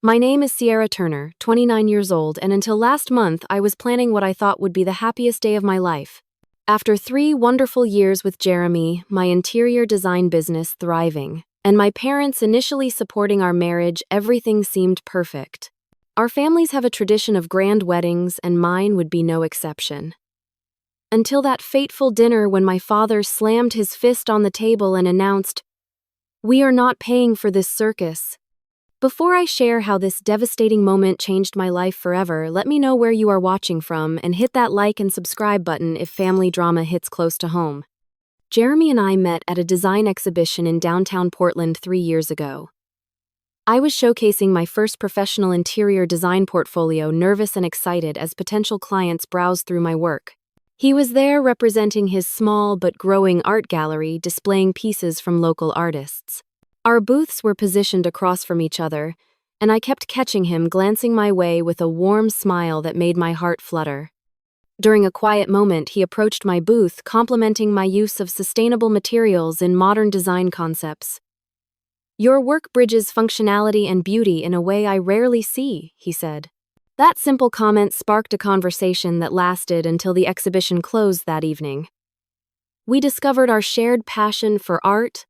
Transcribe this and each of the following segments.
My name is Sierra Turner, 29 years old, and until last month I was planning what I thought would be the happiest day of my life. After 3 wonderful years with Jeremy, my interior design business thriving, and my parents initially supporting our marriage, everything seemed perfect. Our families have a tradition of grand weddings, and mine would be no exception. Until that fateful dinner when my father slammed his fist on the table and announced, "We are not paying for this circus." Before I share how this devastating moment changed my life forever, let me know where you are watching from and hit that like and subscribe button if family drama hits close to home. Jeremy and I met at a design exhibition in downtown Portland 3 years ago. I was showcasing my first professional interior design portfolio, nervous and excited as potential clients browsed through my work. He was there representing his small but growing art gallery, displaying pieces from local artists. Our booths were positioned across from each other, and I kept catching him glancing my way with a warm smile that made my heart flutter. During a quiet moment, he approached my booth, complimenting my use of sustainable materials in modern design concepts. "Your work bridges functionality and beauty in a way I rarely see," he said. That simple comment sparked a conversation that lasted until the exhibition closed that evening. We discovered our shared passion for art,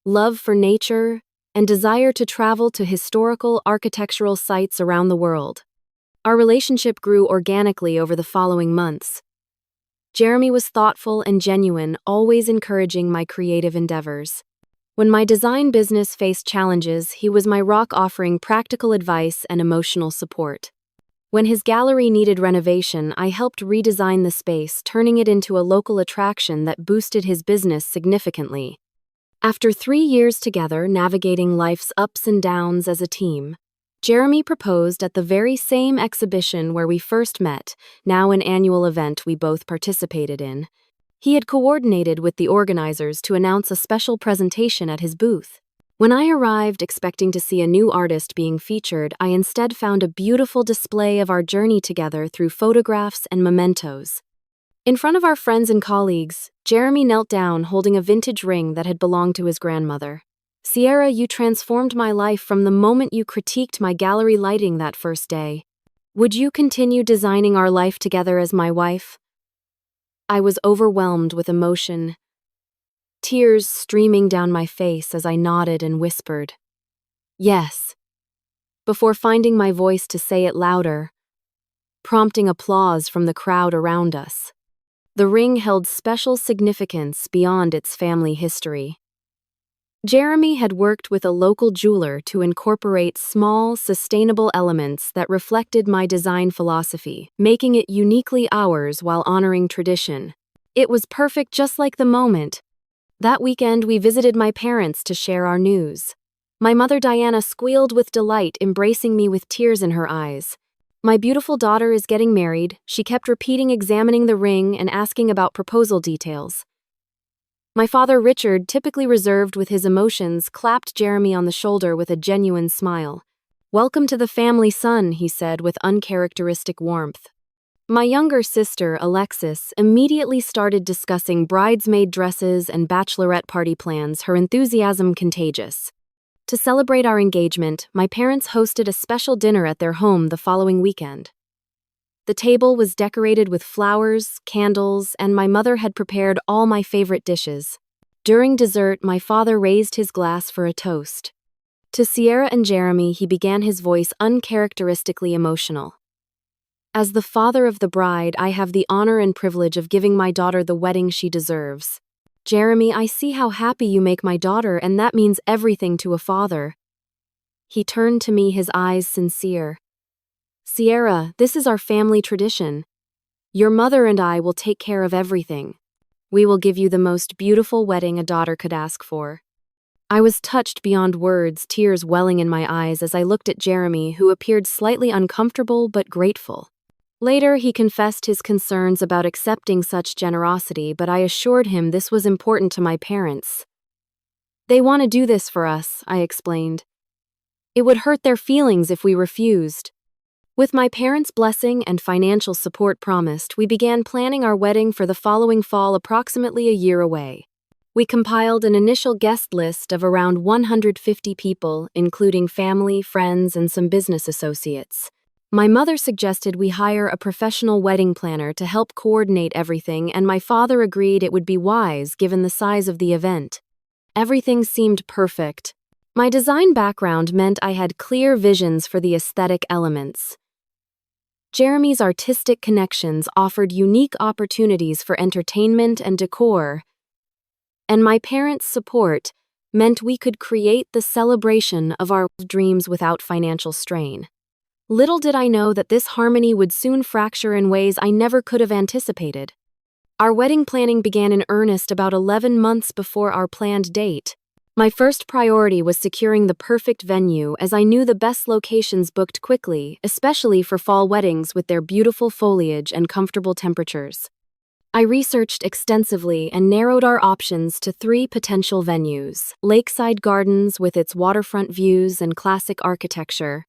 love for nature, and desire to travel to historical architectural sites around the world. Our relationship grew organically over the following months. Jeremy was thoughtful and genuine, always encouraging my creative endeavors. When my design business faced challenges, he was my rock, offering practical advice and emotional support. When his gallery needed renovation, I helped redesign the space, turning it into a local attraction that boosted his business significantly. After 3 years together navigating life's ups and downs as a team, Jeremy proposed at the very same exhibition where we first met, now an annual event we both participated in. He had coordinated with the organizers to announce a special presentation at his booth. When I arrived expecting to see a new artist being featured, I instead found a beautiful display of our journey together through photographs and mementos. In front of our friends and colleagues, Jeremy knelt down holding a vintage ring that had belonged to his grandmother. "Sierra, you transformed my life from the moment you critiqued my gallery lighting that first day. Would you continue designing our life together as my wife?" I was overwhelmed with emotion, tears streaming down my face as I nodded and whispered, "Yes," before finding my voice to say it louder, prompting applause from the crowd around us. The ring held special significance beyond its family history. Jeremy had worked with a local jeweler to incorporate small, sustainable elements that reflected my design philosophy, making it uniquely ours while honoring tradition. It was perfect, just like the moment. That weekend, we visited my parents to share our news. My mother Diana squealed with delight, embracing me with tears in her eyes. "My beautiful daughter is getting married," she kept repeating, examining the ring and asking about proposal details. My father Richard, typically reserved with his emotions, clapped Jeremy on the shoulder with a genuine smile. "Welcome to the family, son," he said with uncharacteristic warmth. My younger sister, Alexis, immediately started discussing bridesmaid dresses and bachelorette party plans, her enthusiasm contagious. To celebrate our engagement, my parents hosted a special dinner at their home the following weekend. The table was decorated with flowers, candles, and my mother had prepared all my favorite dishes. During dessert, my father raised his glass for a toast. To Sierra and Jeremy, he began, his voice uncharacteristically emotional. "As the father of the bride, I have the honor and privilege of giving my daughter the wedding she deserves. Jeremy, I see how happy you make my daughter, and that means everything to a father." He turned to me, his eyes sincere. "Sierra, this is our family tradition. Your mother and I will take care of everything. We will give you the most beautiful wedding a daughter could ask for." I was touched beyond words, tears welling in my eyes as I looked at Jeremy, who appeared slightly uncomfortable but grateful. Later, he confessed his concerns about accepting such generosity, but I assured him this was important to my parents. "They want to do this for us," I explained. "It would hurt their feelings if we refused." With my parents' blessing and financial support promised, we began planning our wedding for the following fall, approximately a year away. We compiled an initial guest list of around 150 people, including family, friends, and some business associates. My mother suggested we hire a professional wedding planner to help coordinate everything, and my father agreed it would be wise given the size of the event. Everything seemed perfect. My design background meant I had clear visions for the aesthetic elements. Jeremy's artistic connections offered unique opportunities for entertainment and decor, and my parents' support meant we could create the celebration of our dreams without financial strain. Little did I know that this harmony would soon fracture in ways I never could have anticipated. Our wedding planning began in earnest about 11 months before our planned date. My first priority was securing the perfect venue, as I knew the best locations booked quickly, especially for fall weddings with their beautiful foliage and comfortable temperatures. I researched extensively and narrowed our options to 3 potential venues: Lakeside Gardens with its waterfront views and classic architecture,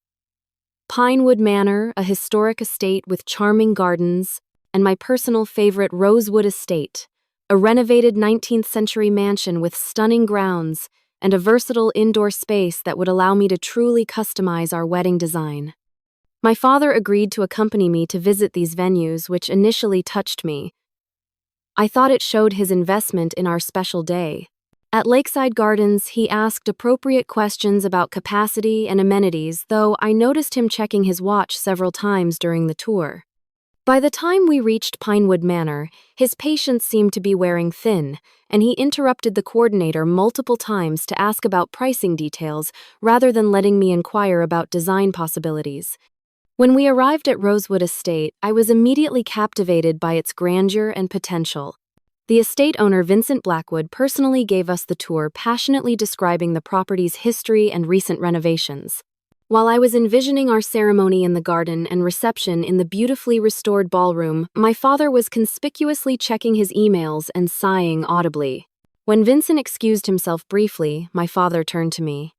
Pinewood Manor, a historic estate with charming gardens, and my personal favorite Rosewood Estate, a renovated 19th century mansion with stunning grounds and a versatile indoor space that would allow me to truly customize our wedding design. My father agreed to accompany me to visit these venues, which initially touched me. I thought it showed his investment in our special day. At Lakeside Gardens, he asked appropriate questions about capacity and amenities, though I noticed him checking his watch several times during the tour. By the time we reached Pinewood Manor, his patience seemed to be wearing thin, and he interrupted the coordinator multiple times to ask about pricing details rather than letting me inquire about design possibilities. When we arrived at Rosewood Estate, I was immediately captivated by its grandeur and potential. The estate owner, Vincent Blackwood, personally gave us the tour, passionately describing the property's history and recent renovations. While I was envisioning our ceremony in the garden and reception in the beautifully restored ballroom, my father was conspicuously checking his emails and sighing audibly. When Vincent excused himself briefly, my father turned to me.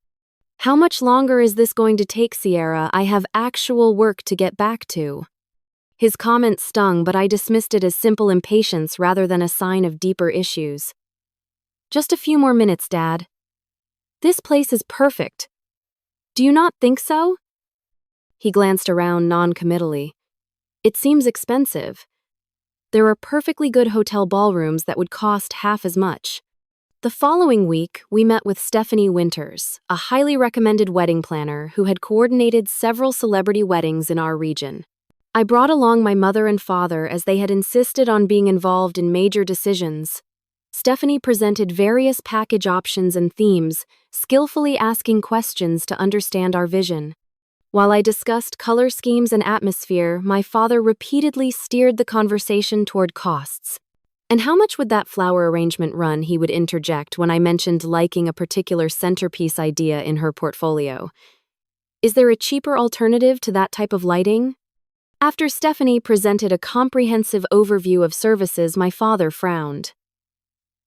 "How much longer is this going to take, Sierra? I have actual work to get back to." His comment stung, but I dismissed it as simple impatience rather than a sign of deeper issues. "Just a few more minutes, Dad. This place is perfect. Do you not think so?" He glanced around non-committally. "It seems expensive. There are perfectly good hotel ballrooms that would cost half as much." The following week, we met with Stephanie Winters, a highly recommended wedding planner who had coordinated several celebrity weddings in our region. I brought along my mother and father as they had insisted on being involved in major decisions. Stephanie presented various package options and themes, skillfully asking questions to understand our vision. While I discussed color schemes and atmosphere, my father repeatedly steered the conversation toward costs. "And how much would that flower arrangement run?" he would interject when I mentioned liking a particular centerpiece idea in her portfolio. "Is there a cheaper alternative to that type of lighting?" After Stephanie presented a comprehensive overview of services, my father frowned.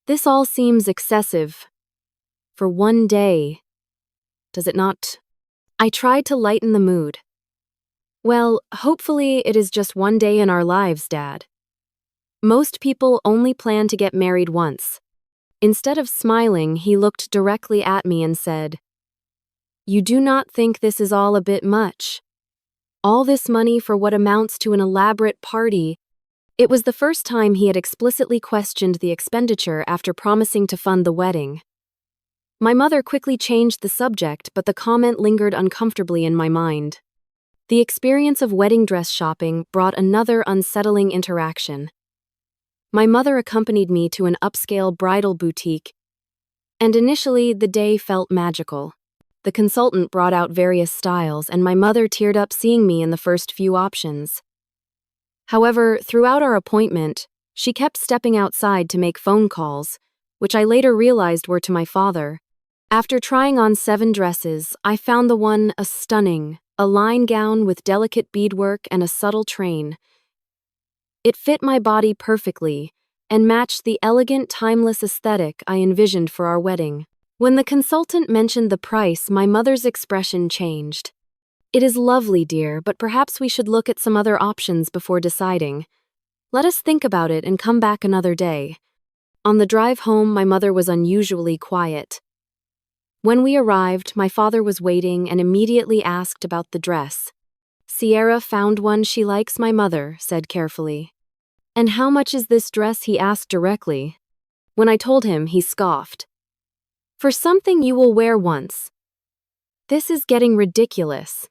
"This all seems excessive. For one day, does it not?" I tried to lighten the mood. "Well, hopefully it is just one day in our lives, Dad. Most people only plan to get married once." Instead of smiling, he looked directly at me and said, "You do not think this is all a bit much? All this money for what amounts to an elaborate party?" It was the first time he had explicitly questioned the expenditure after promising to fund the wedding. My mother quickly changed the subject, but the comment lingered uncomfortably in my mind. The experience of wedding dress shopping brought another unsettling interaction. My mother accompanied me to an upscale bridal boutique, and initially the day felt magical. The consultant brought out various styles, and my mother teared up seeing me in the first few options. However, throughout our appointment, she kept stepping outside to make phone calls, which I later realized were to my father. After trying on 7 dresses, I found the one a line gown with delicate beadwork and a subtle train. It fit my body perfectly and matched the elegant, timeless aesthetic I envisioned for our wedding. When the consultant mentioned the price, my mother's expression changed. "It is lovely, dear, but perhaps we should look at some other options before deciding. Let us think about it and come back another day." On the drive home, my mother was unusually quiet. When we arrived, my father was waiting and immediately asked about the dress. Sierra found one she likes, my mother said carefully. And how much is this dress? He asked directly. When I told him, he scoffed. For something you will wear once. This is getting ridiculous.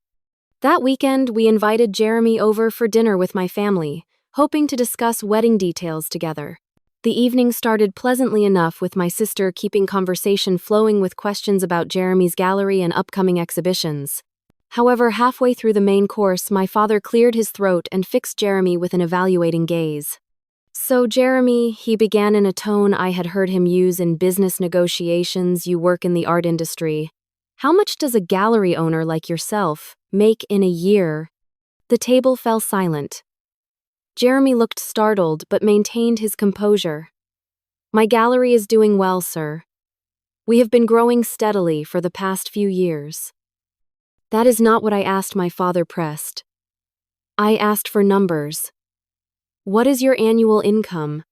That weekend, we invited Jeremy over for dinner with my family, hoping to discuss wedding details together. The evening started pleasantly enough, with my sister keeping conversation flowing with questions about Jeremy's gallery and upcoming exhibitions. However, halfway through the main course, my father cleared his throat and fixed Jeremy with an evaluating gaze. So, Jeremy, he began in a tone I had heard him use in business negotiations. You work in the art industry. How much does a gallery owner like yourself make in a year? The table fell silent. Jeremy looked startled but maintained his composure. My gallery is doing well, sir. We have been growing steadily for the past few years. That is not what I asked, my father pressed. I asked for numbers. What is your annual income?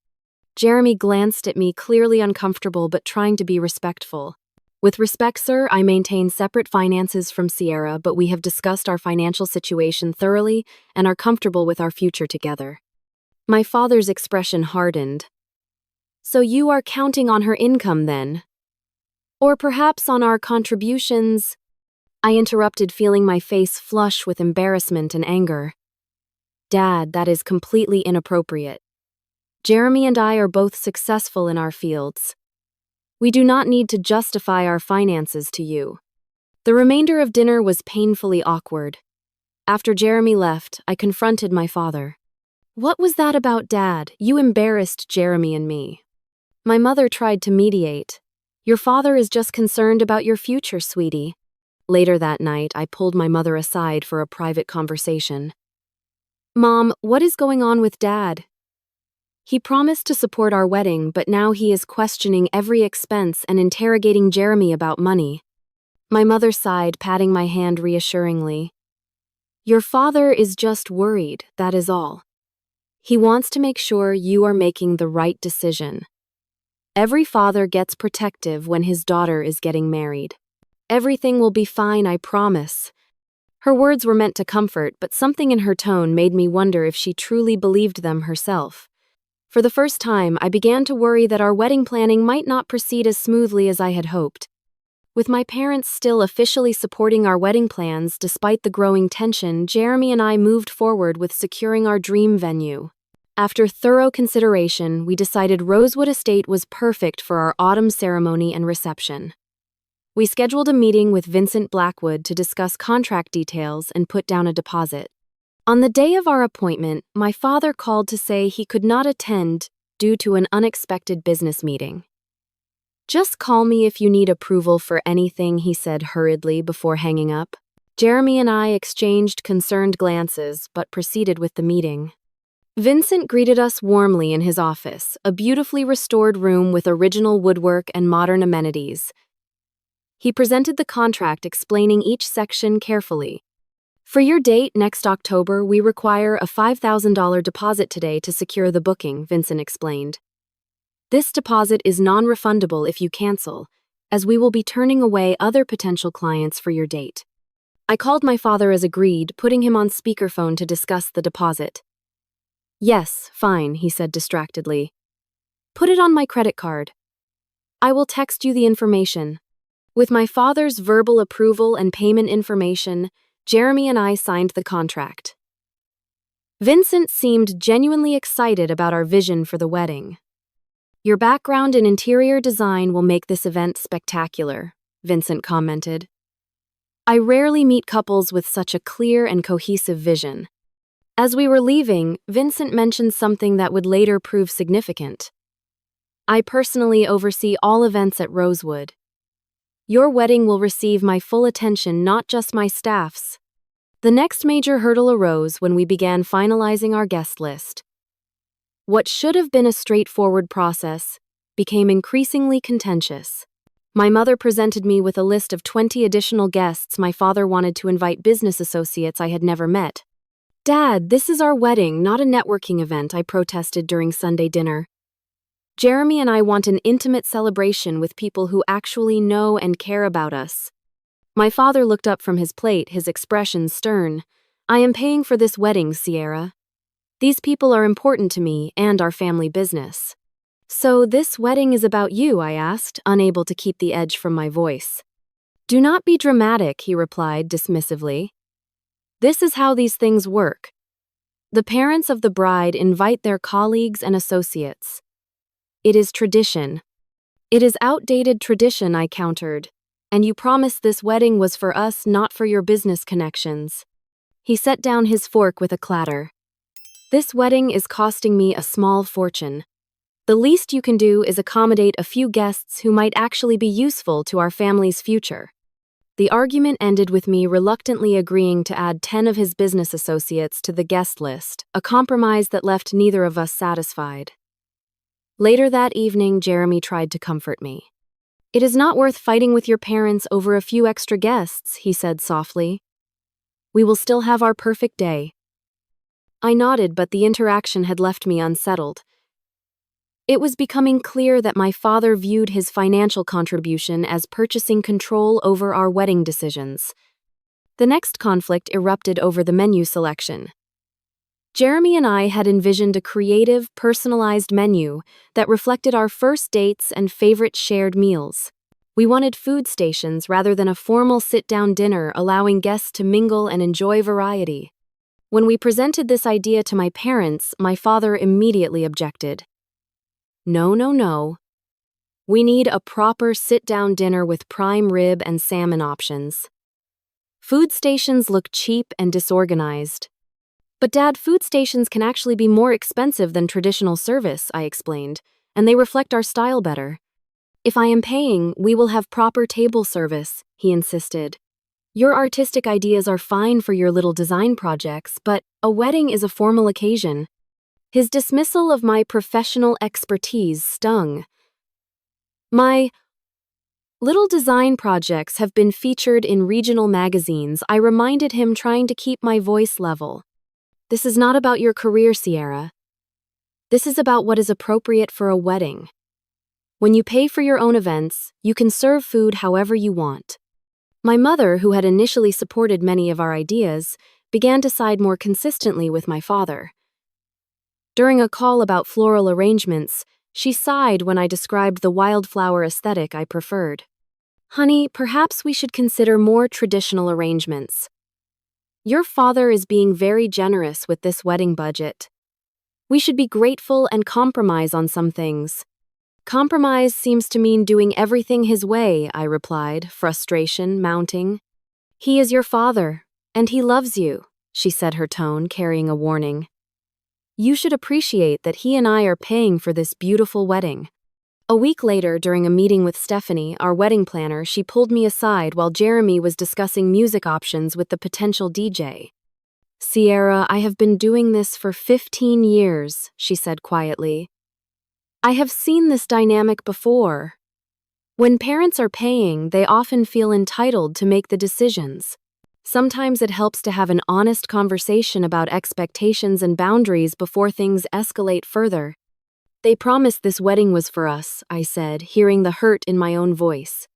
Jeremy glanced at me, clearly uncomfortable but trying to be respectful. With respect, sir, I maintain separate finances from Sierra, but we have discussed our financial situation thoroughly and are comfortable with our future together. My father's expression hardened. So you are counting on her income then? Or perhaps on our contributions? I interrupted, feeling my face flush with embarrassment and anger. Dad, that is completely inappropriate. Jeremy and I are both successful in our fields. We do not need to justify our finances to you. The remainder of dinner was painfully awkward. After Jeremy left, I confronted my father. What was that about, Dad? You embarrassed Jeremy and me. My mother tried to mediate. Your father is just concerned about your future, sweetie. Later that night, I pulled my mother aside for a private conversation. Mom, what is going on with Dad? He promised to support our wedding, but now he is questioning every expense and interrogating Jeremy about money. My mother sighed, patting my hand reassuringly. Your father is just worried, that is all. He wants to make sure you are making the right decision. Every father gets protective when his daughter is getting married. Everything will be fine, I promise. Her words were meant to comfort, but something in her tone made me wonder if she truly believed them herself. For the first time, I began to worry that our wedding planning might not proceed as smoothly as I had hoped. With my parents still officially supporting our wedding plans despite the growing tension, Jeremy and I moved forward with securing our dream venue. After thorough consideration, we decided Rosewood Estate was perfect for our autumn ceremony and reception. We scheduled a meeting with Vincent Blackwood to discuss contract details and put down a deposit. On the day of our appointment, my father called to say he could not attend due to an unexpected business meeting. Just call me if you need approval for anything, he said hurriedly before hanging up. Jeremy and I exchanged concerned glances but proceeded with the meeting. Vincent greeted us warmly in his office, a beautifully restored room with original woodwork and modern amenities. He presented the contract, explaining each section carefully. For your date next October, we require a $5,000 deposit today to secure the booking, Vincent explained. This deposit is non-refundable if you cancel, as we will be turning away other potential clients for your date. I called my father as agreed, putting him on speakerphone to discuss the deposit. Yes, fine, he said distractedly. Put it on my credit card. I will text you the information. With my father's verbal approval and payment information, Jeremy and I signed the contract. Vincent seemed genuinely excited about our vision for the wedding. Your background in interior design will make this event spectacular, Vincent commented. I rarely meet couples with such a clear and cohesive vision. As we were leaving, Vincent mentioned something that would later prove significant. I personally oversee all events at Rosewood. Your wedding will receive my full attention, not just my staff's. The next major hurdle arose when we began finalizing our guest list. What should have been a straightforward process became increasingly contentious. My mother presented me with a list of 20 additional guests my father wanted to invite, business associates I had never met. Dad, this is our wedding, not a networking event, I protested during Sunday dinner. Jeremy and I want an intimate celebration with people who actually know and care about us. My father looked up from his plate, his expression stern. I am paying for this wedding, Sierra. These people are important to me and our family business. So this wedding is about you, I asked, unable to keep the edge from my voice. Do not be dramatic, he replied dismissively. This is how these things work. The parents of the bride invite their colleagues and associates. It is tradition. It is outdated tradition, I countered. And you promised this wedding was for us, not for your business connections. He set down his fork with a clatter. This wedding is costing me a small fortune. The least you can do is accommodate a few guests who might actually be useful to our family's future. The argument ended with me reluctantly agreeing to add 10 of his business associates to the guest list, a compromise that left neither of us satisfied. Later that evening, Jeremy tried to comfort me. It is not worth fighting with your parents over a few extra guests, he said softly. We will still have our perfect day. I nodded, but the interaction had left me unsettled. It was becoming clear that my father viewed his financial contribution as purchasing control over our wedding decisions. The next conflict erupted over the menu selection. Jeremy and I had envisioned a creative, personalized menu that reflected our first dates and favorite shared meals. We wanted food stations rather than a formal sit-down dinner, allowing guests to mingle and enjoy variety. When we presented this idea to my parents, my father immediately objected. No. We need a proper sit-down dinner with prime rib and salmon options. Food stations look cheap and disorganized. But Dad, food stations can actually be more expensive than traditional service, I explained, and they reflect our style better. If I am paying, we will have proper table service, he insisted. Your artistic ideas are fine for your little design projects, but a wedding is a formal occasion. His dismissal of my professional expertise stung. My little design projects have been featured in regional magazines, I reminded him, trying to keep my voice level. This is not about your career, Sierra. This is about what is appropriate for a wedding. When you pay for your own events, you can serve food however you want. My mother, who had initially supported many of our ideas, began to side more consistently with my father. During a call about floral arrangements, she sighed when I described the wildflower aesthetic I preferred. Honey, perhaps we should consider more traditional arrangements. Your father is being very generous with this wedding budget. We should be grateful and compromise on some things. Compromise seems to mean doing everything his way, I replied, frustration mounting. He is your father, and he loves you, she said, her tone carrying a warning. You should appreciate that he and I are paying for this beautiful wedding. A week later, during a meeting with Stephanie, our wedding planner, she pulled me aside while Jeremy was discussing music options with the potential DJ. Sierra, I have been doing this for 15 years, she said quietly. I have seen this dynamic before. When parents are paying, they often feel entitled to make the decisions. Sometimes it helps to have an honest conversation about expectations and boundaries before things escalate further. They promised this wedding was for us, I said, hearing the hurt in my own voice.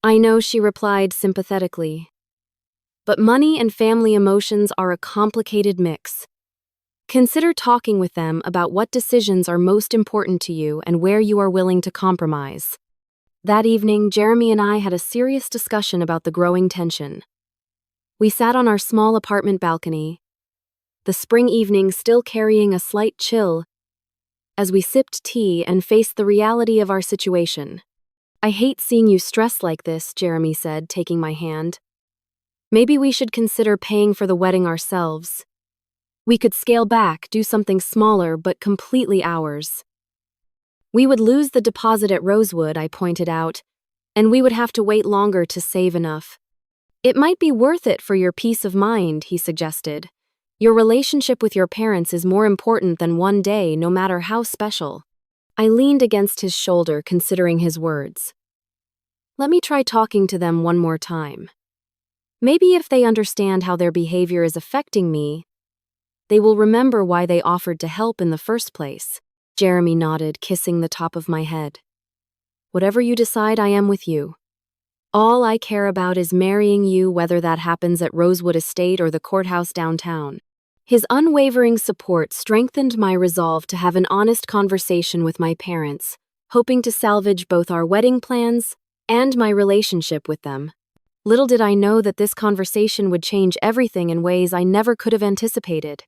I know, she replied sympathetically. But money and family emotions are a complicated mix. Consider talking with them about what decisions are most important to you and where you are willing to compromise. That evening, Jeremy and I had a serious discussion about the growing tension. We sat on our small apartment balcony, the spring evening still carrying a slight chill, as we sipped tea and faced the reality of our situation. I hate seeing you stressed like this, Jeremy said, taking my hand. Maybe we should consider paying for the wedding ourselves. We could scale back, do something smaller but completely ours. We would lose the deposit at Rosewood, I pointed out, and we would have to wait longer to save enough. It might be worth it for your peace of mind, he suggested. Your relationship with your parents is more important than one day, no matter how special. I leaned against his shoulder, considering his words. Let me try talking to them one more time. Maybe if they understand how their behavior is affecting me, they will remember why they offered to help in the first place. Jeremy nodded, kissing the top of my head. Whatever you decide, I am with you. All I care about is marrying you, whether that happens at Rosewood Estate or the courthouse downtown. His unwavering support strengthened my resolve to have an honest conversation with my parents, hoping to salvage both our wedding plans and my relationship with them. Little did I know that this conversation would change everything in ways I never could have anticipated.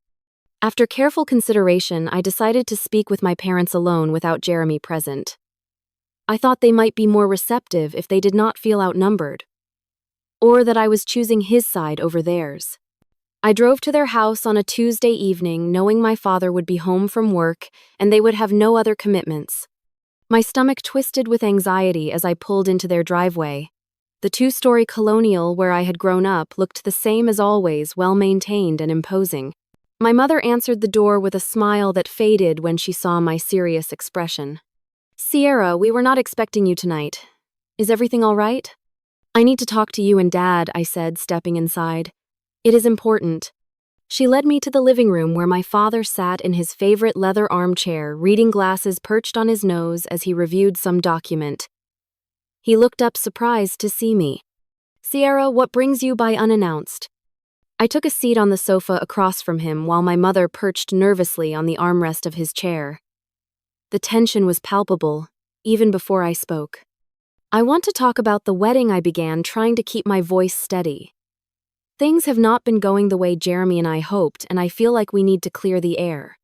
After careful consideration, I decided to speak with my parents alone without Jeremy present. I thought they might be more receptive if they did not feel outnumbered, or that I was choosing his side over theirs. I drove to their house on a Tuesday evening, knowing my father would be home from work and they would have no other commitments. My stomach twisted with anxiety as I pulled into their driveway. The two-story colonial where I had grown up looked the same as always, well-maintained and imposing. My mother answered the door with a smile that faded when she saw my serious expression. "Sierra, we were not expecting you tonight. Is everything all right?" "I need to talk to you and Dad," I said, stepping inside. "It is important." She led me to the living room where my father sat in his favorite leather armchair, reading glasses perched on his nose as he reviewed some document. He looked up surprised to see me. "Sierra, what brings you by unannounced?" I took a seat on the sofa across from him while my mother perched nervously on the armrest of his chair. The tension was palpable, even before I spoke. "I want to talk about the wedding," I began, trying to keep my voice steady. "Things have not been going the way Jeremy and I hoped, and I feel like we need to clear the air."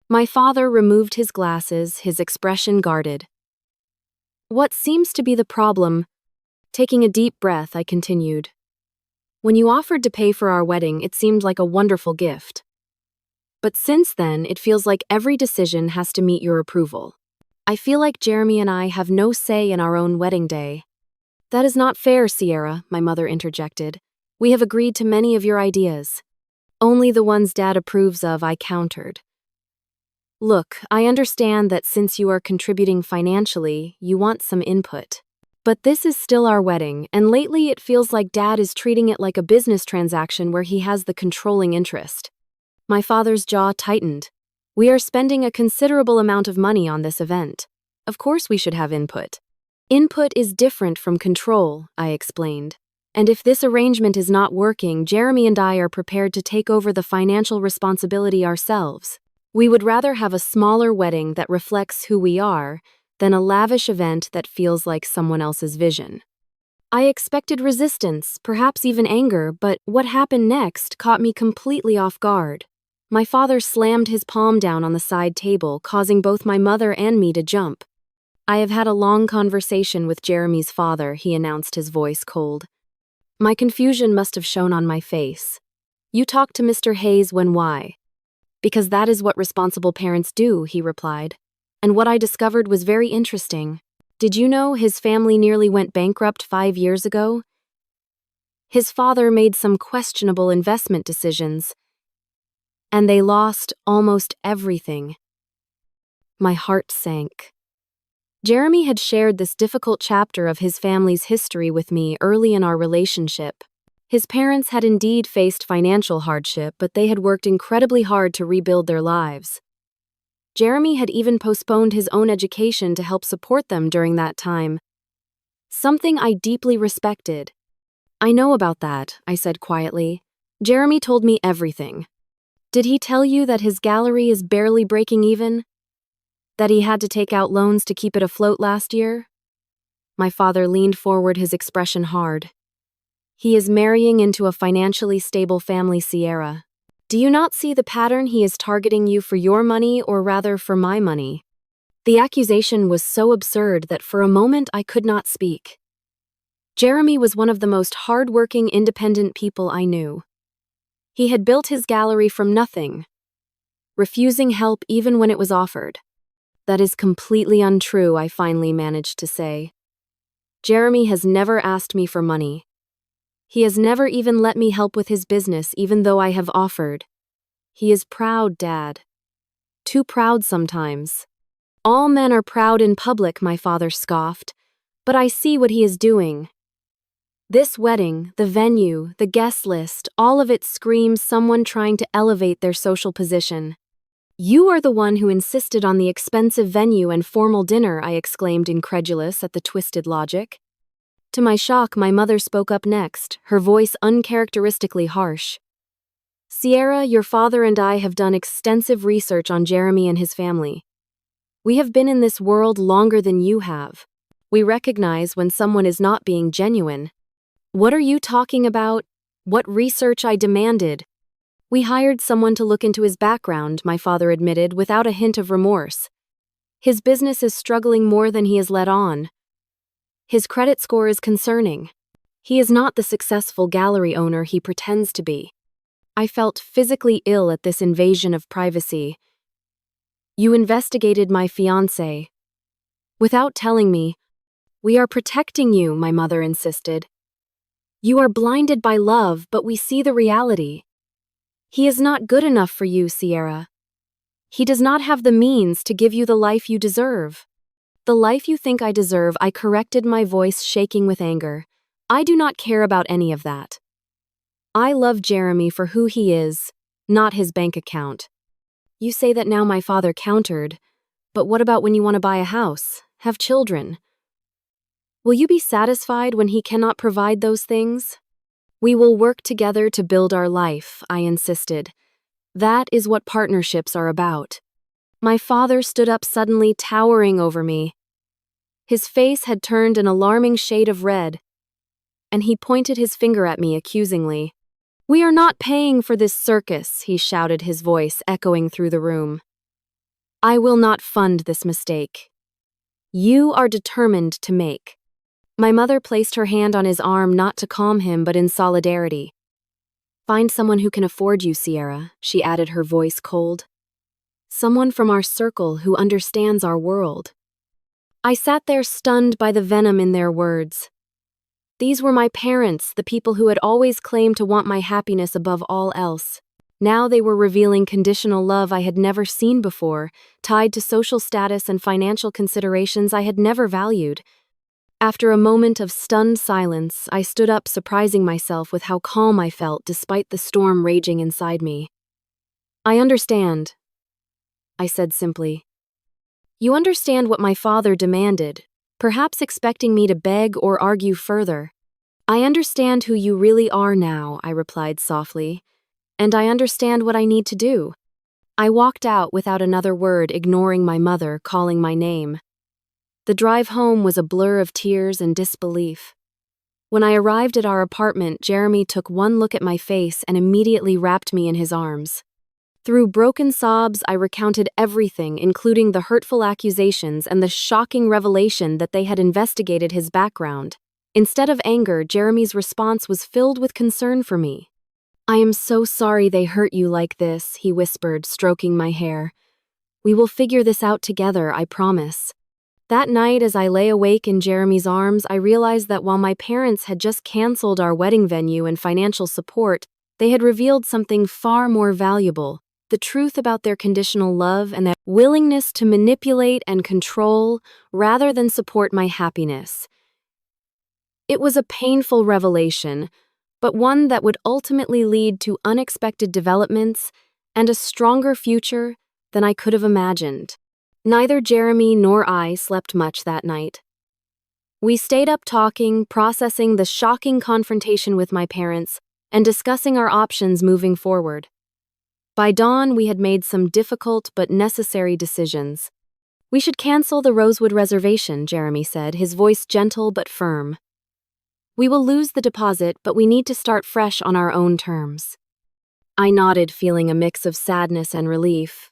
My father removed his glasses, his expression guarded. "What seems to be the problem?" Taking a deep breath, I continued. "When you offered to pay for our wedding, it seemed like a wonderful gift. But since then, it feels like every decision has to meet your approval. I feel like Jeremy and I have no say in our own wedding day." "That is not fair, Sierra," my mother interjected. "We have agreed to many of your ideas." "Only the ones Dad approves of," I countered. "Look, I understand that since you are contributing financially, you want some input. But this is still our wedding, and lately it feels like Dad is treating it like a business transaction where he has the controlling interest." My father's jaw tightened. "We are spending a considerable amount of money on this event. Of course we should have input." "Input is different from control," I explained. "And if this arrangement is not working, Jeremy and I are prepared to take over the financial responsibility ourselves. We would rather have a smaller wedding that reflects who we are than a lavish event that feels like someone else's vision." I expected resistance, perhaps even anger, but what happened next caught me completely off guard. My father slammed his palm down on the side table, causing both my mother and me to jump. "I have had a long conversation with Jeremy's father," he announced, his voice cold. My confusion must have shown on my face. "You talked to Mr. Hayes when why?" "Because that is what responsible parents do," he replied. "And what I discovered was very interesting. Did you know his family nearly went bankrupt 5 years ago? His father made some questionable investment decisions, and they lost almost everything." My heart sank. Jeremy had shared this difficult chapter of his family's history with me early in our relationship. His parents had indeed faced financial hardship, but they had worked incredibly hard to rebuild their lives. Jeremy had even postponed his own education to help support them during that time, something I deeply respected. "I know about that," I said quietly. "Jeremy told me everything." "Did he tell you that his gallery is barely breaking even? That he had to take out loans to keep it afloat last year?" My father leaned forward, his expression hard. "He is marrying into a financially stable family, Sierra. Do you not see the pattern? He is targeting you for your money, or rather for my money." The accusation was so absurd that for a moment I could not speak. Jeremy was one of the most hard-working, independent people I knew. He had built his gallery from nothing, refusing help even when it was offered. "That is completely untrue," I finally managed to say. "Jeremy has never asked me for money. He has never even let me help with his business, even though I have offered. He is proud, Dad. Too proud sometimes." "All men are proud in public," my father scoffed, "but I see what he is doing. This wedding, the venue, the guest list, all of it screams someone trying to elevate their social position. You are the one who insisted on the expensive venue and formal dinner, I exclaimed, incredulous at the twisted logic. To my shock, my mother spoke up next, her voice uncharacteristically harsh. Sierra, your father and I have done extensive research on Jeremy and his family. We have been in this world longer than you have. We recognize when someone is not being genuine. What are you talking about? What research? I demanded. We hired someone to look into his background, my father admitted, without a hint of remorse. His business is struggling more than he has let on. His credit score is concerning. He is not the successful gallery owner he pretends to be. I felt physically ill at this invasion of privacy. You investigated my fiancé. Without telling me. We are protecting you, my mother insisted. You are blinded by love, but we see the reality. He is not good enough for you, Sierra. He does not have the means to give you the life you deserve. The life you think I deserve, I corrected, my voice shaking with anger. I do not care about any of that. I love Jeremy for who he is, not his bank account. You say that now, my father countered, but what about when you want to buy a house, have children? Will you be satisfied when he cannot provide those things? We will work together to build our life, I insisted. That is what partnerships are about. My father stood up suddenly, towering over me. His face had turned an alarming shade of red, and he pointed his finger at me accusingly. We are not paying for this circus, he shouted, his voice echoing through the room. I will not fund this mistake. You are determined to make. My mother placed her hand on his arm, not to calm him, but in solidarity. Find someone who can afford you, Sierra, she added, her voice cold. Someone from our circle who understands our world. I sat there stunned by the venom in their words. These were my parents, the people who had always claimed to want my happiness above all else. Now they were revealing conditional love I had never seen before, tied to social status and financial considerations I had never valued. After a moment of stunned silence, I stood up, surprising myself with how calm I felt despite the storm raging inside me. I understand, I said simply. You understand what my father demanded, perhaps expecting me to beg or argue further. I understand who you really are now, I replied softly, and I understand what I need to do. I walked out without another word, ignoring my mother calling my name. The drive home was a blur of tears and disbelief. When I arrived at our apartment, Jeremy took one look at my face and immediately wrapped me in his arms. Through broken sobs, I recounted everything, including the hurtful accusations and the shocking revelation that they had investigated his background. Instead of anger, Jeremy's response was filled with concern for me. I am so sorry they hurt you like this, he whispered, stroking my hair. We will figure this out together, I promise. That night, as I lay awake in Jeremy's arms, I realized that while my parents had just canceled our wedding venue and financial support, they had revealed something far more valuable, the truth about their conditional love and their willingness to manipulate and control rather than support my happiness. It was a painful revelation, but one that would ultimately lead to unexpected developments and a stronger future than I could have imagined. Neither Jeremy nor I slept much that night. We stayed up talking, processing the shocking confrontation with my parents, and discussing our options moving forward. By dawn, we had made some difficult but necessary decisions. We should cancel the Rosewood reservation, Jeremy said, his voice gentle but firm. We will lose the deposit, but we need to start fresh on our own terms. I nodded, feeling a mix of sadness and relief.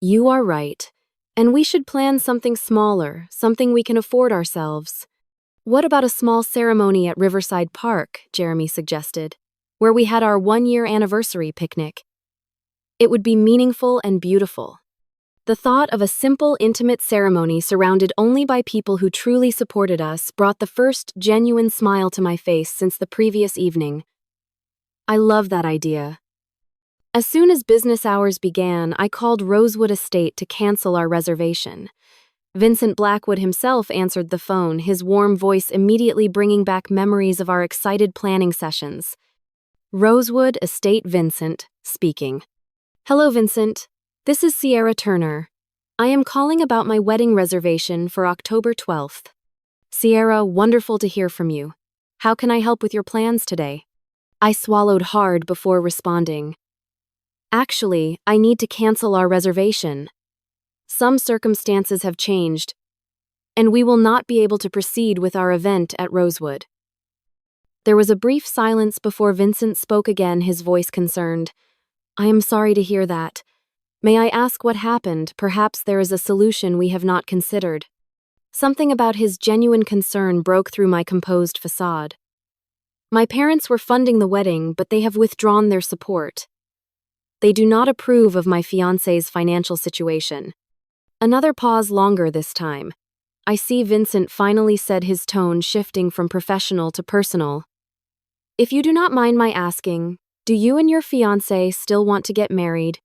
You are right. And we should plan something smaller, something we can afford ourselves. What about a small ceremony at Riverside Park, Jeremy suggested, where we had our 1-year anniversary picnic? It would be meaningful and beautiful. The thought of a simple, intimate ceremony surrounded only by people who truly supported us brought the first genuine smile to my face since the previous evening. I love that idea. As soon as business hours began, I called Rosewood Estate to cancel our reservation. Vincent Blackwood himself answered the phone, his warm voice immediately bringing back memories of our excited planning sessions. Rosewood Estate, Vincent, speaking. Hello, Vincent. This is Sierra Turner. I am calling about my wedding reservation for October 12th. Sierra, wonderful to hear from you. How can I help with your plans today? I swallowed hard before responding. Actually, I need to cancel our reservation. Some circumstances have changed, and we will not be able to proceed with our event at Rosewood. There was a brief silence before Vincent spoke again, his voice concerned. I am sorry to hear that. May I ask what happened? Perhaps there is a solution we have not considered. Something about his genuine concern broke through my composed facade. My parents were funding the wedding, but they have withdrawn their support. They do not approve of my fiancé's financial situation. Another pause, longer this time. I see Vincent finally said, his tone shifting from professional to personal. If you do not mind my asking, do you and your fiancé still want to get married?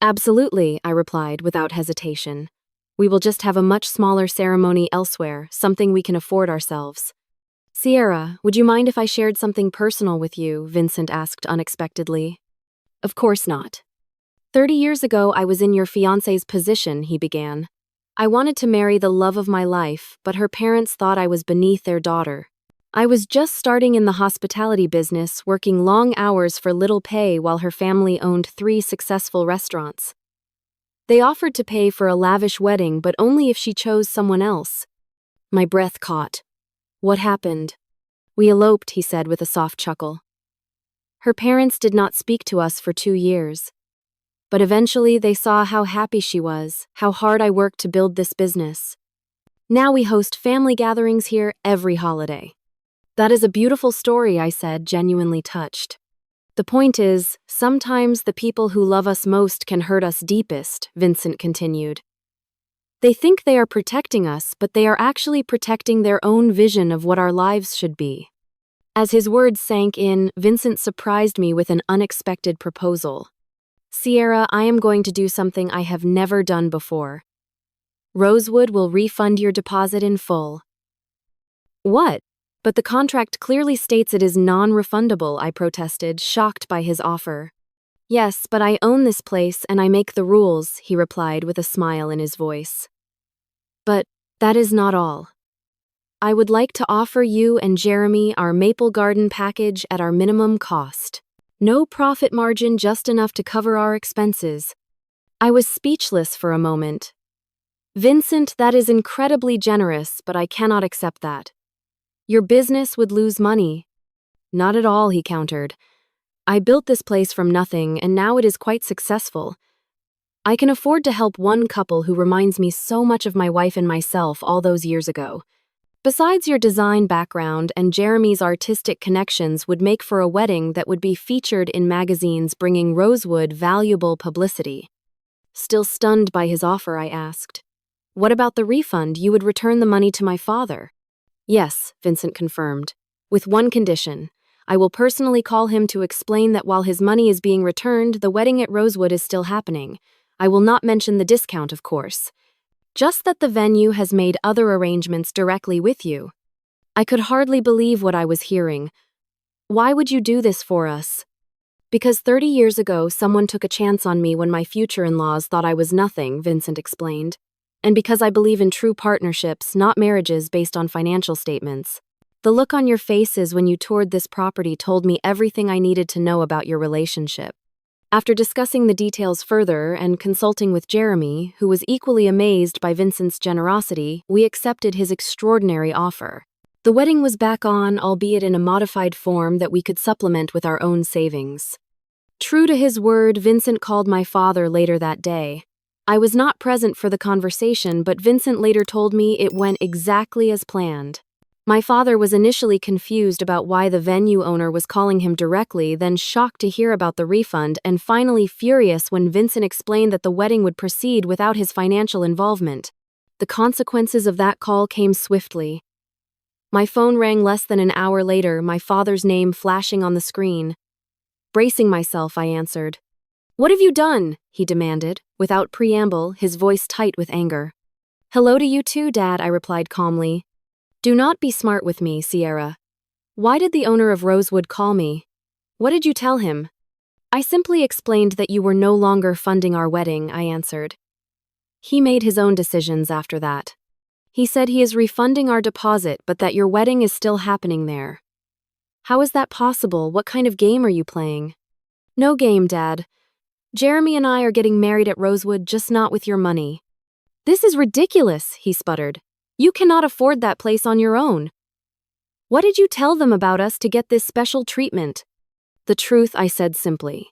Absolutely, I replied without hesitation. We will just have a much smaller ceremony elsewhere, something we can afford ourselves. Sierra, would you mind if I shared something personal with you? Vincent asked unexpectedly. Of course not. 30 years ago, I was in your fiancé's position, he began. I wanted to marry the love of my life, but her parents thought I was beneath their daughter. I was just starting in the hospitality business, working long hours for little pay while her family owned 3 successful restaurants. They offered to pay for a lavish wedding, but only if she chose someone else. My breath caught. What happened? We eloped, he said with a soft chuckle. Her parents did not speak to us for 2 years. But eventually they saw how happy she was, how hard I worked to build this business. Now we host family gatherings here every holiday. That is a beautiful story, I said, genuinely touched. The point is, sometimes the people who love us most can hurt us deepest, Vincent continued. They think they are protecting us, but they are actually protecting their own vision of what our lives should be. As his words sank in, Vincent surprised me with an unexpected proposal. Sierra, I am going to do something I have never done before. Rosewood will refund your deposit in full. What? But the contract clearly states it is non-refundable, I protested, shocked by his offer. Yes, but I own this place and I make the rules, he replied with a smile in his voice. But that is not all. I would like to offer you and Jeremy our Maple Garden package at our minimum cost. No profit margin, just enough to cover our expenses. I was speechless for a moment. Vincent, that is incredibly generous, but I cannot accept that. Your business would lose money. Not at all, he countered. I built this place from nothing, and now it is quite successful. I can afford to help one couple who reminds me so much of my wife and myself all those years ago. Besides, your design background and Jeremy's artistic connections would make for a wedding that would be featured in magazines, bringing Rosewood valuable publicity. Still stunned by his offer, I asked, what about the refund? You would return the money to my father? Yes, Vincent confirmed. With one condition. I will personally call him to explain that while his money is being returned, the wedding at Rosewood is still happening. I will not mention the discount, of course. Just that the venue has made other arrangements directly with you. I could hardly believe what I was hearing. Why would you do this for us? Because 30 years ago, someone took a chance on me when my future-in-laws thought I was nothing, Vincent explained. And because I believe in true partnerships, not marriages based on financial statements. The look on your faces when you toured this property told me everything I needed to know about your relationship. After discussing the details further and consulting with Jeremy, who was equally amazed by Vincent's generosity, we accepted his extraordinary offer. The wedding was back on, albeit in a modified form that we could supplement with our own savings. True to his word, Vincent called my father later that day. I was not present for the conversation, but Vincent later told me it went exactly as planned. My father was initially confused about why the venue owner was calling him directly, then shocked to hear about the refund, and finally furious when Vincent explained that the wedding would proceed without his financial involvement. The consequences of that call came swiftly. My phone rang less than an hour later, my father's name flashing on the screen. Bracing myself, I answered. "What have you done?" he demanded, without preamble, his voice tight with anger. "Hello to you too, Dad," I replied calmly. "Do not be smart with me, Sierra. Why did the owner of Rosewood call me? What did you tell him?" I simply explained that you were no longer funding our wedding, I answered. He made his own decisions after that. He said he is refunding our deposit, but that your wedding is still happening there. How is that possible? What kind of game are you playing? No game, Dad. Jeremy and I are getting married at Rosewood, just not with your money. This is ridiculous, he sputtered. You cannot afford that place on your own. What did you tell them about us to get this special treatment? The truth, I said simply.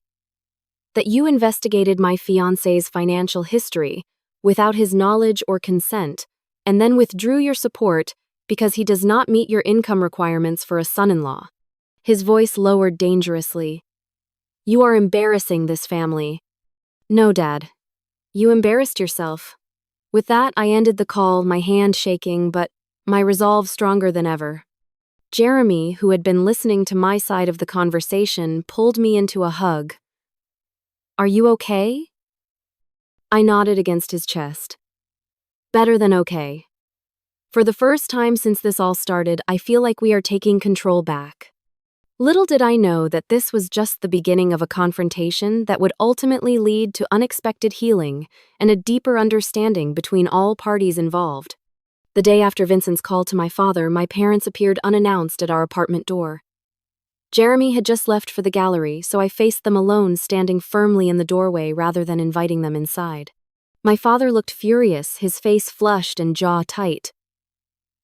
That you investigated my fiancé's financial history without his knowledge or consent, and then withdrew your support because he does not meet your income requirements for a son-in-law. His voice lowered dangerously. You are embarrassing this family. No, Dad. You embarrassed yourself. With that, I ended the call, my hand shaking, but my resolve stronger than ever. Jeremy, who had been listening to my side of the conversation, pulled me into a hug. Are you okay? I nodded against his chest. Better than okay. For the first time since this all started, I feel like we are taking control back. Little did I know that this was just the beginning of a confrontation that would ultimately lead to unexpected healing and a deeper understanding between all parties involved. The day after Vincent's call to my father, my parents appeared unannounced at our apartment door. Jeremy had just left for the gallery, so I faced them alone, standing firmly in the doorway rather than inviting them inside. My father looked furious, his face flushed and jaw tight.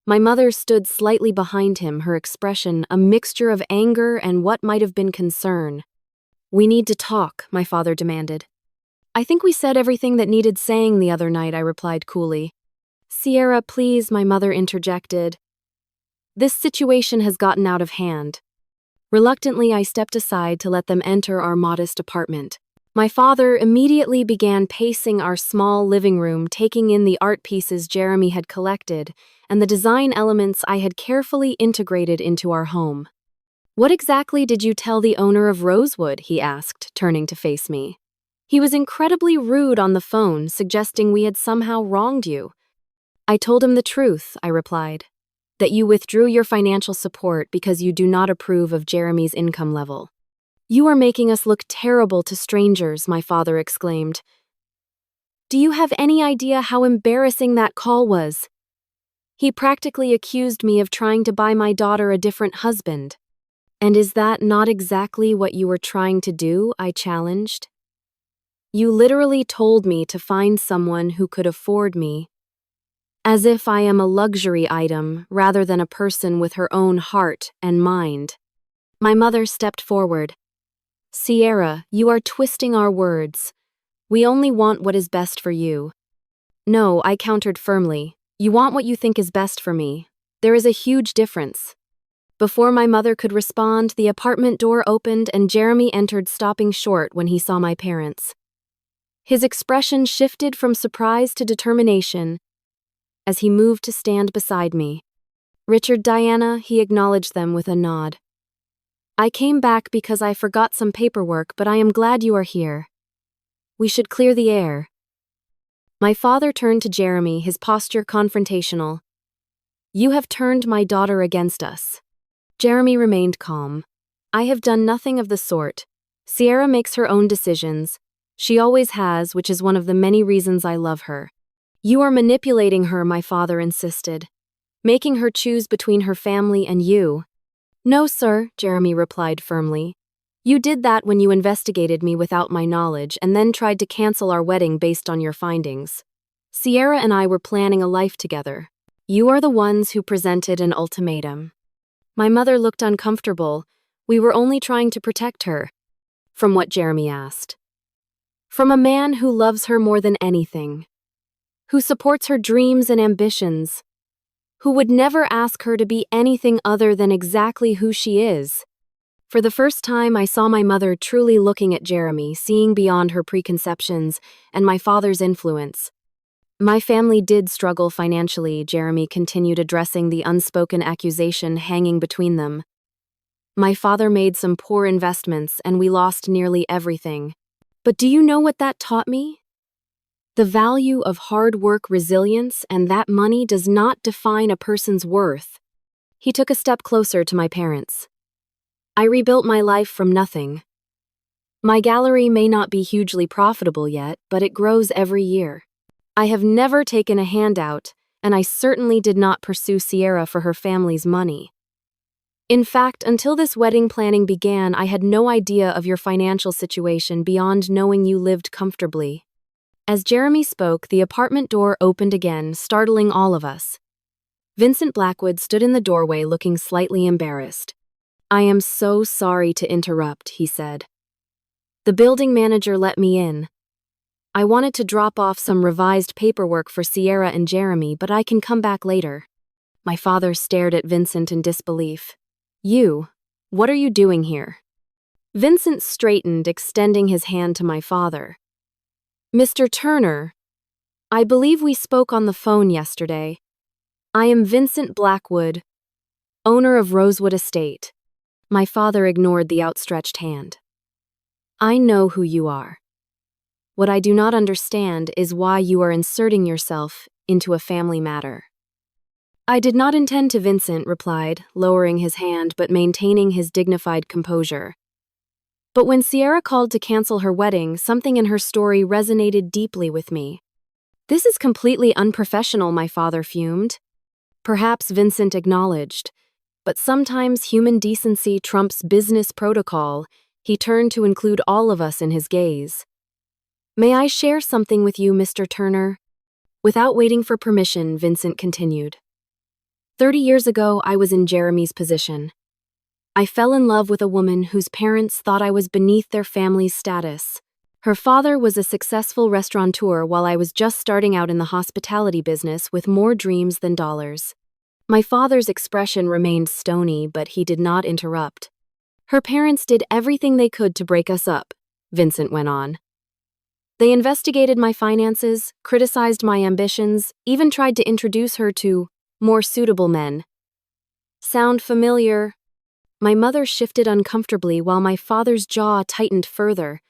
My mother stood slightly behind him, her expression a mixture of anger and what might have been concern. We need to talk, my father demanded. I think we said everything that needed saying the other night, I replied coolly. Sierra, please, my mother interjected. This situation has gotten out of hand. Reluctantly, I stepped aside to let them enter our modest apartment. My father immediately began pacing our small living room, taking in the art pieces Jeremy had collected and the design elements I had carefully integrated into our home. What exactly did you tell the owner of Rosewood? He asked, turning to face me. He was incredibly rude on the phone, suggesting we had somehow wronged you. I told him the truth, I replied, that you withdrew your financial support because you do not approve of Jeremy's income level. You are making us look terrible to strangers, my father exclaimed. Do you have any idea how embarrassing that call was? He practically accused me of trying to buy my daughter a different husband. And is that not exactly what you were trying to do? I challenged. You literally told me to find someone who could afford me. As if I am a luxury item rather than a person with her own heart and mind. My mother stepped forward. Sierra, you are twisting our words. We only want what is best for you. No, I countered firmly. You want what you think is best for me. There is a huge difference. Before my mother could respond, the apartment door opened and Jeremy entered, stopping short when he saw my parents. His expression shifted from surprise to determination as he moved to stand beside me. Richard, Diana, he acknowledged them with a nod. I came back because I forgot some paperwork, but I am glad you are here. We should clear the air. My father turned to Jeremy, his posture confrontational. You have turned my daughter against us. Jeremy remained calm. I have done nothing of the sort. Sierra makes her own decisions. She always has, which is one of the many reasons I love her. You are manipulating her, my father insisted, making her choose between her family and you. No, sir, Jeremy replied firmly. You did that when you investigated me without my knowledge and then tried to cancel our wedding based on your findings. Sierra and I were planning a life together. You are the ones who presented an ultimatum. My mother looked uncomfortable. We were only trying to protect her. From what Jeremy asked. From a man who loves her more than anything. Who supports her dreams and ambitions. Who would never ask her to be anything other than exactly who she is. For the first time, I saw my mother truly looking at Jeremy, seeing beyond her preconceptions and my father's influence. My family did struggle financially, Jeremy continued, addressing the unspoken accusation hanging between them. My father made some poor investments and we lost nearly everything. But do you know what that taught me? The value of hard work, resilience, and that money does not define a person's worth. He took a step closer to my parents. I rebuilt my life from nothing. My gallery may not be hugely profitable yet, but it grows every year. I have never taken a handout, and I certainly did not pursue Sierra for her family's money. In fact, until this wedding planning began, I had no idea of your financial situation beyond knowing you lived comfortably. As Jeremy spoke, the apartment door opened again, startling all of us. Vincent Blackwood stood in the doorway looking slightly embarrassed. "I am so sorry to interrupt," he said. "The building manager let me in. I wanted to drop off some revised paperwork for Sierra and Jeremy, but I can come back later." My father stared at Vincent in disbelief. What are you doing here?" Vincent straightened, extending his hand to my father. "Mr. Turner, I believe we spoke on the phone yesterday. I am Vincent Blackwood, owner of Rosewood Estate." My father ignored the outstretched hand. "I know who you are. What I do not understand is why you are inserting yourself into a family matter." "I did not intend to," Vincent replied, lowering his hand but maintaining his dignified composure. But when Sierra called to cancel her wedding, something in her story resonated deeply with me. "This is completely unprofessional," my father fumed. Perhaps Vincent acknowledged, but sometimes human decency trumps business protocol. He turned to include all of us in his gaze. "May I share something with you, Mr. Turner?" Without waiting for permission, Vincent continued. 30 years ago, I was in Jeremy's position. I fell in love with a woman whose parents thought I was beneath their family's status. Her father was a successful restaurateur while I was just starting out in the hospitality business with more dreams than dollars. My father's expression remained stony, but he did not interrupt. "Her parents did everything they could to break us up," Vincent went on. "They investigated my finances, criticized my ambitions, even tried to introduce her to more suitable men." "Sound familiar?" My mother shifted uncomfortably while my father's jaw tightened further.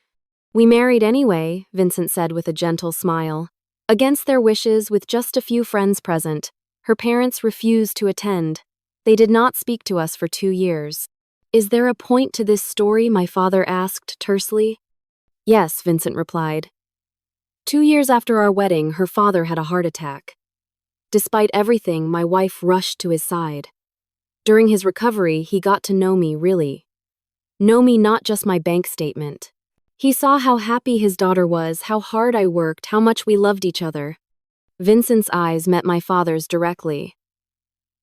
"We married anyway," Vincent said with a gentle smile. "Against their wishes, with just a few friends present. Her parents refused to attend. They did not speak to us for 2 years. "Is there a point to this story?" my father asked tersely. "Yes," Vincent replied. 2 years after our wedding, her father had a heart attack. Despite everything, my wife rushed to his side. During his recovery, he got to know me, really. Know me, not just my bank statement. He saw how happy his daughter was, how hard I worked, how much we loved each other. Vincent's eyes met my father's directly.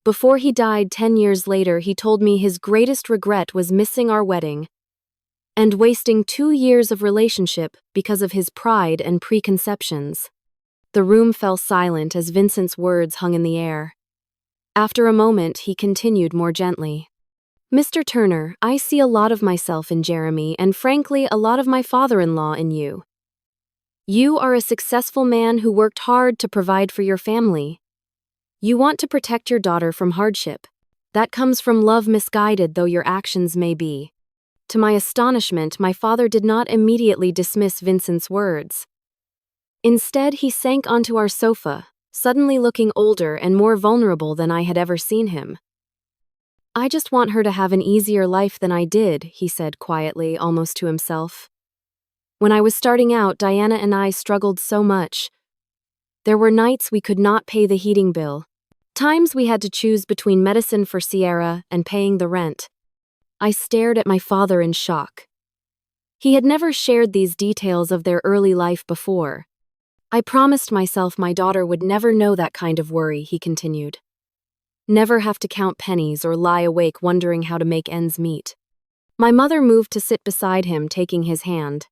Before he died 10 years later, he told me his greatest regret was missing our wedding and wasting 2 years of relationship because of his pride and preconceptions. The room fell silent as Vincent's words hung in the air. After a moment, he continued more gently. "Mr. Turner, I see a lot of myself in Jeremy, and frankly, a lot of my father-in-law in you. You are a successful man who worked hard to provide for your family. You want to protect your daughter from hardship. That comes from love, misguided though your actions may be." To my astonishment, my father did not immediately dismiss Vincent's words. Instead, he sank onto our sofa, suddenly looking older and more vulnerable than I had ever seen him. "I just want her to have an easier life than I did," he said quietly, almost to himself. "When I was starting out, Diana and I struggled so much. There were nights we could not pay the heating bill. Times we had to choose between medicine for Sierra and paying the rent." I stared at my father in shock. He had never shared these details of their early life before. "I promised myself my daughter would never know that kind of worry," he continued. "Never have to count pennies or lie awake wondering how to make ends meet." My mother moved to sit beside him, taking his hand.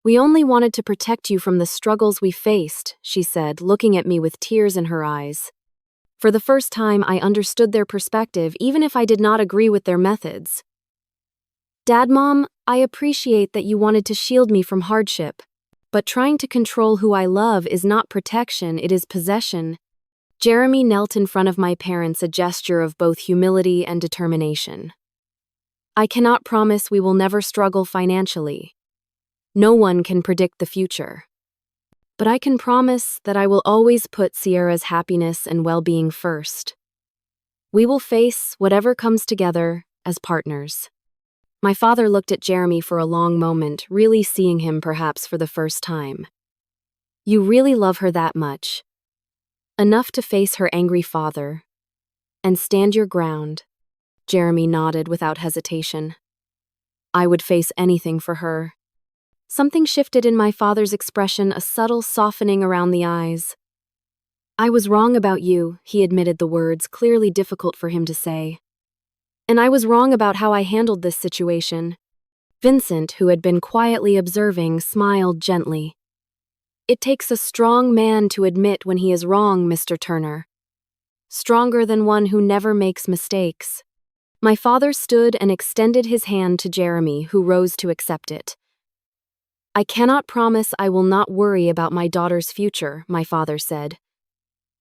"We only wanted to protect you from the struggles we faced," she said, looking at me with tears in her eyes. For the first time, I understood their perspective, even if I did not agree with their methods. "Dad, Mom, I appreciate that you wanted to shield me from hardship. But trying to control who I love is not protection, it is possession." Jeremy knelt in front of my parents, a gesture of both humility and determination. "I cannot promise we will never struggle financially. No one can predict the future. But I can promise that I will always put Sierra's happiness and well-being first. We will face whatever comes together as partners." My father looked at Jeremy for a long moment, really seeing him perhaps for the first time. You really love her that much? Enough to face her angry father and stand your ground? Jeremy nodded without hesitation. I would face anything for her. Something shifted in my father's expression, a subtle softening around the eyes. I was wrong about you, he admitted, the words clearly difficult for him to say. And I was wrong about how I handled this situation. Vincent, who had been quietly observing, smiled gently. It takes a strong man to admit when he is wrong, Mr. Turner. Stronger than one who never makes mistakes. My father stood and extended his hand to Jeremy, who rose to accept it. I cannot promise I will not worry about my daughter's future, my father said.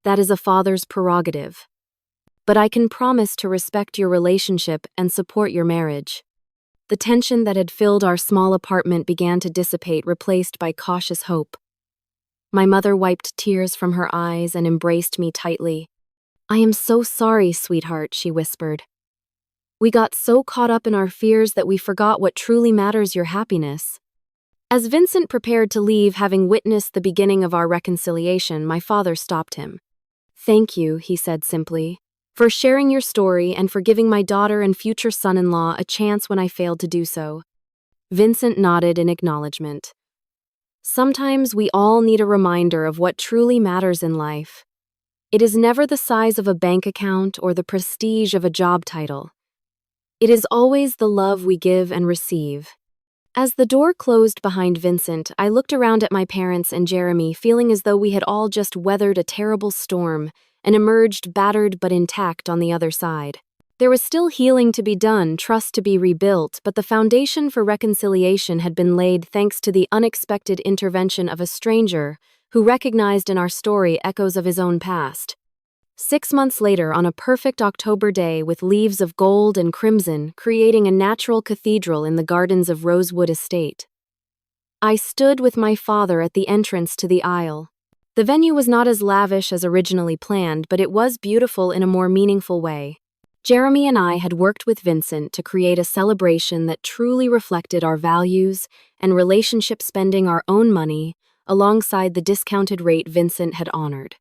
That is a father's prerogative. But I can promise to respect your relationship and support your marriage. The tension that had filled our small apartment began to dissipate, replaced by cautious hope. My mother wiped tears from her eyes and embraced me tightly. I am so sorry, sweetheart, she whispered. We got so caught up in our fears that we forgot what truly matters, your happiness. As Vincent prepared to leave, having witnessed the beginning of our reconciliation, my father stopped him. Thank you, he said simply, for sharing your story and for giving my daughter and future son-in-law a chance when I failed to do so. Vincent nodded in acknowledgement. Sometimes we all need a reminder of what truly matters in life. It is never the size of a bank account or the prestige of a job title. It is always the love we give and receive. As the door closed behind Vincent, I looked around at my parents and Jeremy, feeling as though we had all just weathered a terrible storm and emerged battered but intact on the other side. There was still healing to be done, trust to be rebuilt, but the foundation for reconciliation had been laid thanks to the unexpected intervention of a stranger who recognized in our story echoes of his own past. 6 months later, on a perfect October day with leaves of gold and crimson creating a natural cathedral in the gardens of Rosewood Estate, I stood with my father at the entrance to the aisle. The venue was not as lavish as originally planned, but it was beautiful in a more meaningful way. Jeremy and I had worked with Vincent to create a celebration that truly reflected our values and relationship, spending our own money alongside the discounted rate Vincent had honored.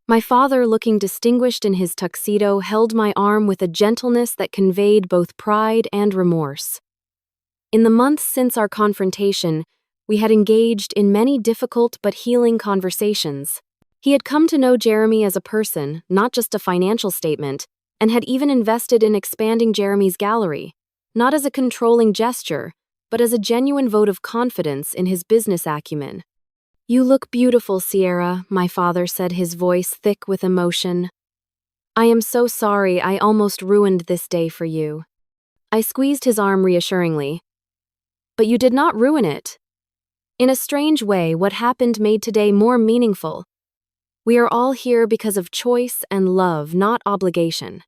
My father, looking distinguished in his tuxedo, held my arm with a gentleness that conveyed both pride and remorse. In the months since our confrontation, we had engaged in many difficult but healing conversations. He had come to know Jeremy as a person, not just a financial statement, and had even invested in expanding Jeremy's gallery, not as a controlling gesture, but as a genuine vote of confidence in his business acumen. You look beautiful, Sierra, my father said, his voice thick with emotion. I am so sorry I almost ruined this day for you. I squeezed his arm reassuringly. But you did not ruin it. In a strange way, what happened made today more meaningful. We are all here because of choice and love, not obligation.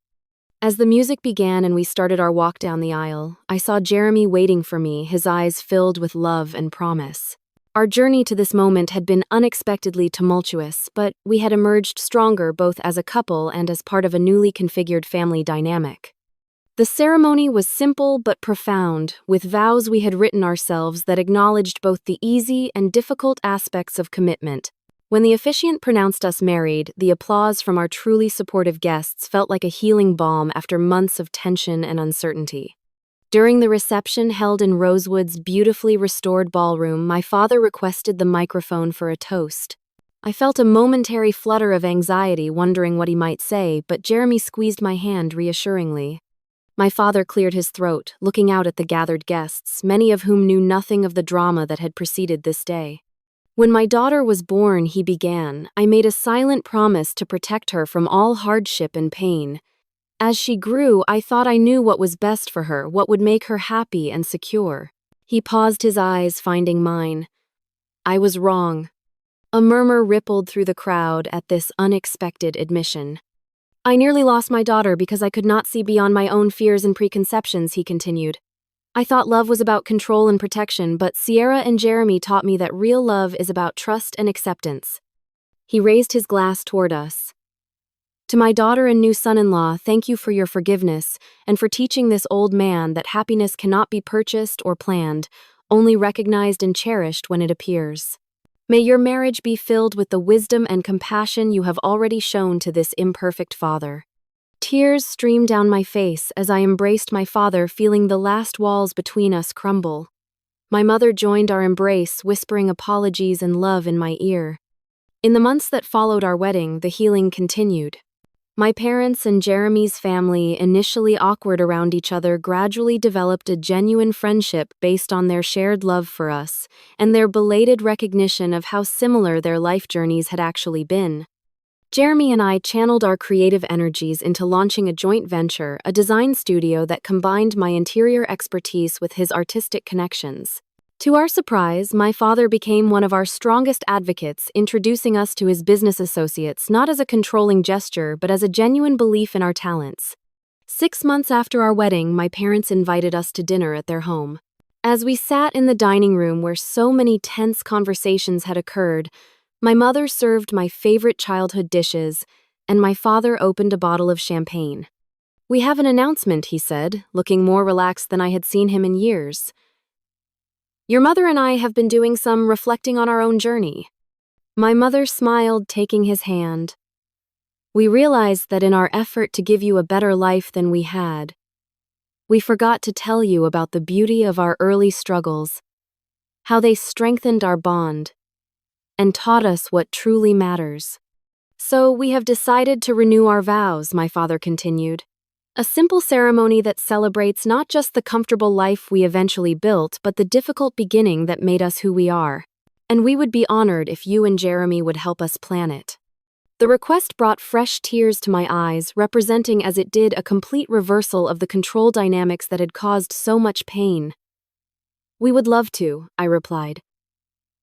As the music began and we started our walk down the aisle, I saw Jeremy waiting for me, his eyes filled with love and promise. Our journey to this moment had been unexpectedly tumultuous, but we had emerged stronger both as a couple and as part of a newly configured family dynamic. The ceremony was simple but profound, with vows we had written ourselves that acknowledged both the easy and difficult aspects of commitment. When the officiant pronounced us married, the applause from our truly supportive guests felt like a healing balm after months of tension and uncertainty. During the reception held in Rosewood's beautifully restored ballroom, my father requested the microphone for a toast. I felt a momentary flutter of anxiety, wondering what he might say, but Jeremy squeezed my hand reassuringly. My father cleared his throat, looking out at the gathered guests, many of whom knew nothing of the drama that had preceded this day. When my daughter was born, he began, I made a silent promise to protect her from all hardship and pain. As she grew, I thought I knew what was best for her, what would make her happy and secure. He paused, his eyes finding mine. I was wrong. A murmur rippled through the crowd at this unexpected admission. I nearly lost my daughter because I could not see beyond my own fears and preconceptions, he continued. I thought love was about control and protection, but Sierra and Jeremy taught me that real love is about trust and acceptance. He raised his glass toward us. To my daughter and new son-in-law, thank you for your forgiveness and for teaching this old man that happiness cannot be purchased or planned, only recognized and cherished when it appears. May your marriage be filled with the wisdom and compassion you have already shown to this imperfect father. Tears streamed down my face as I embraced my father, feeling the last walls between us crumble. My mother joined our embrace, whispering apologies and love in my ear. In the months that followed our wedding, the healing continued. My parents and Jeremy's family, initially awkward around each other, gradually developed a genuine friendship based on their shared love for us and their belated recognition of how similar their life journeys had actually been. Jeremy and I channeled our creative energies into launching a joint venture, a design studio that combined my interior expertise with his artistic connections. To our surprise, my father became one of our strongest advocates, introducing us to his business associates not as a controlling gesture but as a genuine belief in our talents. 6 months after our wedding, my parents invited us to dinner at their home. As we sat in the dining room where so many tense conversations had occurred, my mother served my favorite childhood dishes, and my father opened a bottle of champagne. "We have an announcement," he said, looking more relaxed than I had seen him in years. "Your mother and I have been doing some reflecting on our own journey." My mother smiled, taking his hand. "We realized that in our effort to give you a better life than we had, we forgot to tell you about the beauty of our early struggles, how they strengthened our bond, and taught us what truly matters. So we have decided to renew our vows," my father continued. "A simple ceremony that celebrates not just the comfortable life we eventually built, but the difficult beginning that made us who we are. And we would be honored if you and Jeremy would help us plan it." The request brought fresh tears to my eyes, representing as it did a complete reversal of the control dynamics that had caused so much pain. "We would love to," I replied,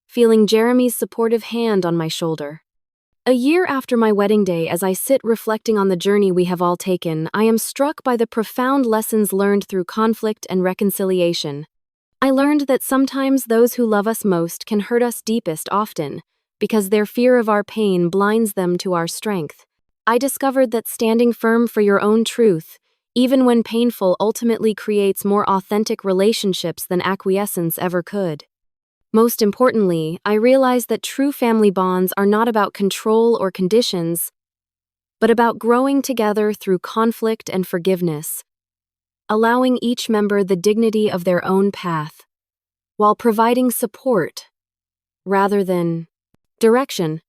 feeling Jeremy's supportive hand on my shoulder. A year after my wedding day, as I sit reflecting on the journey we have all taken, I am struck by the profound lessons learned through conflict and reconciliation. I learned that sometimes those who love us most can hurt us deepest often, because their fear of our pain blinds them to our strength. I discovered that standing firm for your own truth, even when painful, ultimately creates more authentic relationships than acquiescence ever could. Most importantly, I realized that true family bonds are not about control or conditions, but about growing together through conflict and forgiveness, allowing each member the dignity of their own path, while providing support rather than direction.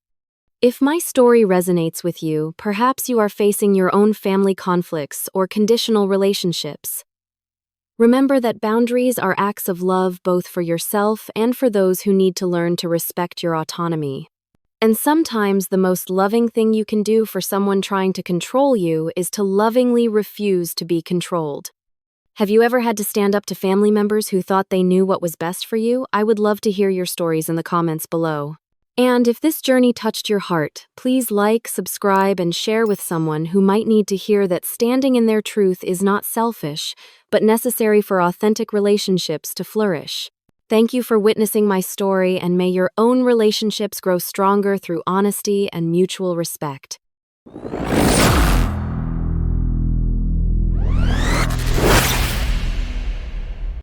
If my story resonates with you, perhaps you are facing your own family conflicts or conditional relationships. Remember that boundaries are acts of love both for yourself and for those who need to learn to respect your autonomy. And sometimes the most loving thing you can do for someone trying to control you is to lovingly refuse to be controlled. Have you ever had to stand up to family members who thought they knew what was best for you? I would love to hear your stories in the comments below. And if this journey touched your heart, please like, subscribe, and share with someone who might need to hear that standing in their truth is not selfish, but necessary for authentic relationships to flourish. Thank you for witnessing my story, and may your own relationships grow stronger through honesty and mutual respect.